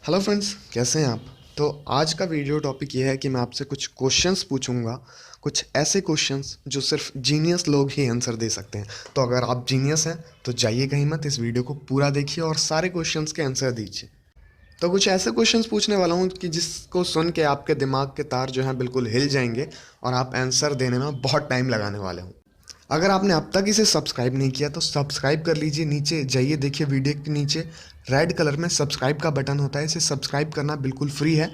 Hello friends, कैसे हैं आप। तो आज का वीडियो टॉपिक ये है कि मैं आपसे कुछ क्वेश्चंस पूछूंगा, कुछ ऐसे क्वेश्चंस जो सिर्फ जीनियस लोग ही आंसर दे सकते हैं। तो अगर आप जीनियस हैं तो जाइए कहीं मत, इस वीडियो को पूरा देखिए और सारे क्वेश्चंस के आंसर दीजिए। तो कुछ ऐसे क्वेश्चंस पूछने वाला हूँ कि जिसको सुन के आपके दिमाग के तार जो हैं बिल्कुल हिल जाएंगे और आप आंसर देने में बहुत टाइम लगाने वाले हों। अगर आपने अब तक इसे सब्सक्राइब नहीं किया तो सब्सक्राइब कर लीजिए। नीचे जाइए, देखिए वीडियो के नीचे रेड कलर में सब्सक्राइब का बटन होता है, इसे सब्सक्राइब करना बिल्कुल फ्री है।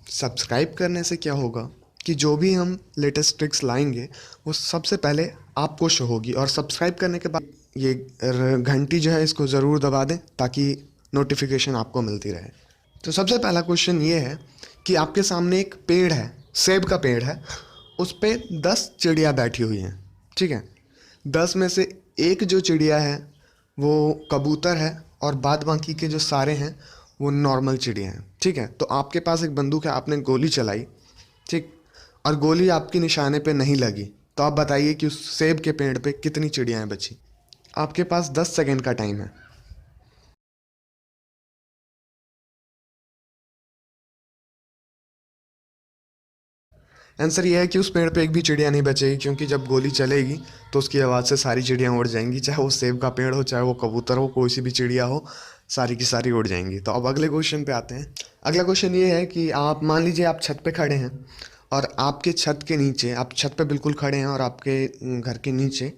सब्सक्राइब करने से क्या होगा कि जो भी हम लेटेस्ट ट्रिक्स लाएंगे वो सबसे पहले आपको शो होगी। और सब्सक्राइब करने के बाद ये घंटी जो है इसको ज़रूर दबा दें ताकि नोटिफिकेशन आपको मिलती रहे। तो सबसे पहला क्वेश्चन ये है कि आपके सामने एक पेड़ है, सेब का पेड़ है, उस पे 10 चिड़िया बैठी हुई हैं। ठीक है, 10 में से एक जो चिड़िया है वो कबूतर है और बाद बाकी के जो सारे हैं वो नॉर्मल चिड़िया हैं। ठीक है, तो आपके पास एक बंदूक है, आपने गोली चलाई, ठीक, और गोली आपके निशाने पे नहीं लगी। तो आप बताइए कि उस सेब के पेड़ पे कितनी चिड़ियाएँ बची। आपके पास 10 सेकेंड का टाइम है। आंसर ये है कि उस पेड़ पे एक भी चिड़िया नहीं बचेगी, क्योंकि जब गोली चलेगी तो उसकी आवाज़ से सारी चिड़ियाँ उड़ जाएंगी, चाहे वो सेब का पेड़ हो, चाहे वो कबूतर हो, कोई सी भी चिड़िया हो, सारी की सारी उड़ जाएंगी। तो अब अगले क्वेश्चन पे आते हैं। अगला क्वेश्चन ये है कि आप मान लीजिए आप छत पे खड़े हैं और आपके छत के नीचे, आप छत पे बिल्कुल खड़े हैं और आपके घर के नीचे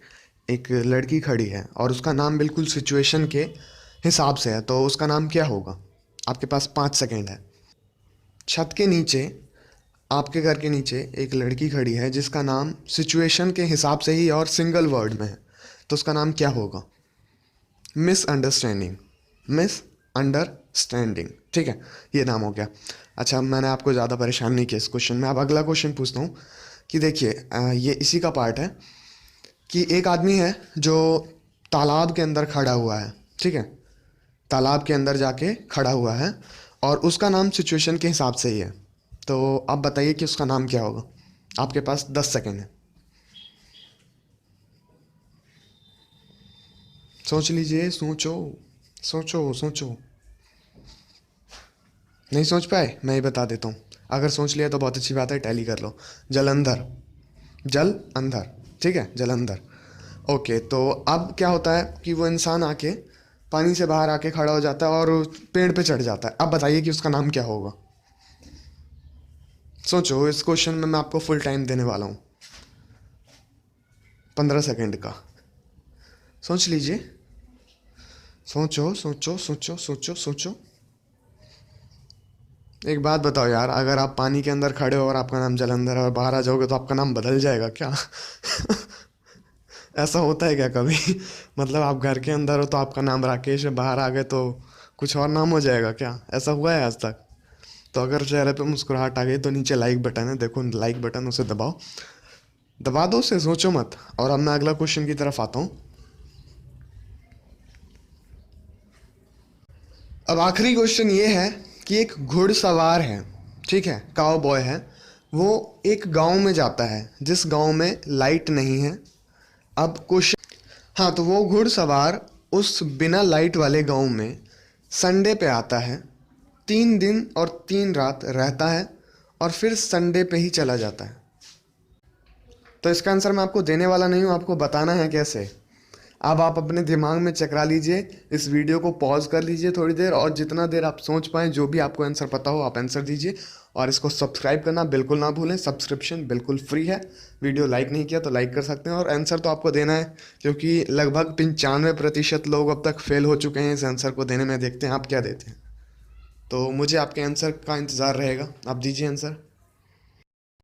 एक लड़की खड़ी है और उसका नाम बिल्कुल सिचुएशन के हिसाब से है। तो उसका नाम क्या होगा। आपके पास 5 सेकेंड है। छत के नीचे, आपके घर के नीचे एक लड़की खड़ी है जिसका नाम सिचुएशन के हिसाब से ही और सिंगल वर्ड में है। तो उसका नाम क्या होगा। मिसअंडरस्टैंडिंग, मिसअंडरस्टैंडिंग, ठीक है, ये नाम हो गया। अच्छा, मैंने आपको ज़्यादा परेशान नहीं किया इस क्वेश्चन में। अब अगला क्वेश्चन पूछता हूँ कि देखिए ये इसी का पार्ट है कि एक आदमी है जो तालाब के अंदर खड़ा हुआ है। ठीक है, तालाब के अंदर जाके खड़ा हुआ है और उसका नाम सिचुएशन के हिसाब से ही है। तो आप बताइए कि उसका नाम क्या होगा। आपके पास 10 सेकेंड है, सोच लीजिए, सोचो सोचो सोचो। नहीं सोच पाए, मैं ही बता देता हूँ। अगर सोच लिया तो बहुत अच्छी बात है, टैली कर लो। जलंधर, जल अंधर, ठीक है, जलंधर। ओके, तो अब क्या होता है कि वो इंसान आके पानी से बाहर आके खड़ा हो जाता है और पेड़ पे चढ़ जाता है। अब बताइए कि उसका नाम क्या होगा। सोचो, इस क्वेश्चन में मैं आपको फुल टाइम देने वाला हूँ, 15 सेकेंड का। सोच लीजिए, सोचो सोचो सोचो सोचो सोचो। एक बात बताओ यार, अगर आप पानी के अंदर खड़े हो और आपका नाम जलंधर है और बाहर आ जाओगे तो आपका नाम बदल जाएगा क्या। ऐसा होता है क्या कभी। मतलब आप घर के अंदर हो तो आपका नाम राकेश है, बाहर आ गए तो कुछ और नाम हो जाएगा क्या। ऐसा हुआ है आज तक। तो अगर चेहरे पे मुस्कुराहट आ गई तो नीचे लाइक बटन है, देखो लाइक बटन, उसे दबाओ, दबा दो उसे, सोचो मत। और अब मैं अगला क्वेश्चन की तरफ आता हूँ। अब आखिरी क्वेश्चन ये है कि एक घुड़सवार है, ठीक है, काउबॉय है, वो एक गांव में जाता है जिस गांव में लाइट नहीं है। अब क्वेश्चन, हाँ, तो वो घुड़सवार उस बिना लाइट वाले गांव में संडे पे आता है, 3 दिन और 3 रात रहता है और फिर संडे पे ही चला जाता है। तो इसका आंसर मैं आपको देने वाला नहीं हूँ, आपको बताना है कैसे। अब आप अपने दिमाग में चकरा लीजिए, इस वीडियो को पॉज कर लीजिए थोड़ी देर और जितना देर आप सोच पाएँ, जो भी आपको आंसर पता हो आप आंसर दीजिए। और इसको सब्सक्राइब करना बिल्कुल ना भूलें, सब्सक्रिप्शन बिल्कुल फ्री है। वीडियो लाइक नहीं किया तो लाइक कर सकते हैं और आंसर तो आपको देना है, क्योंकि लगभग 95% लोग अब तक फेल हो चुके हैं इस आंसर को देने में। देखते हैं आप क्या देते हैं। तो मुझे आपके आंसर का इंतज़ार रहेगा, आप दीजिए आंसर।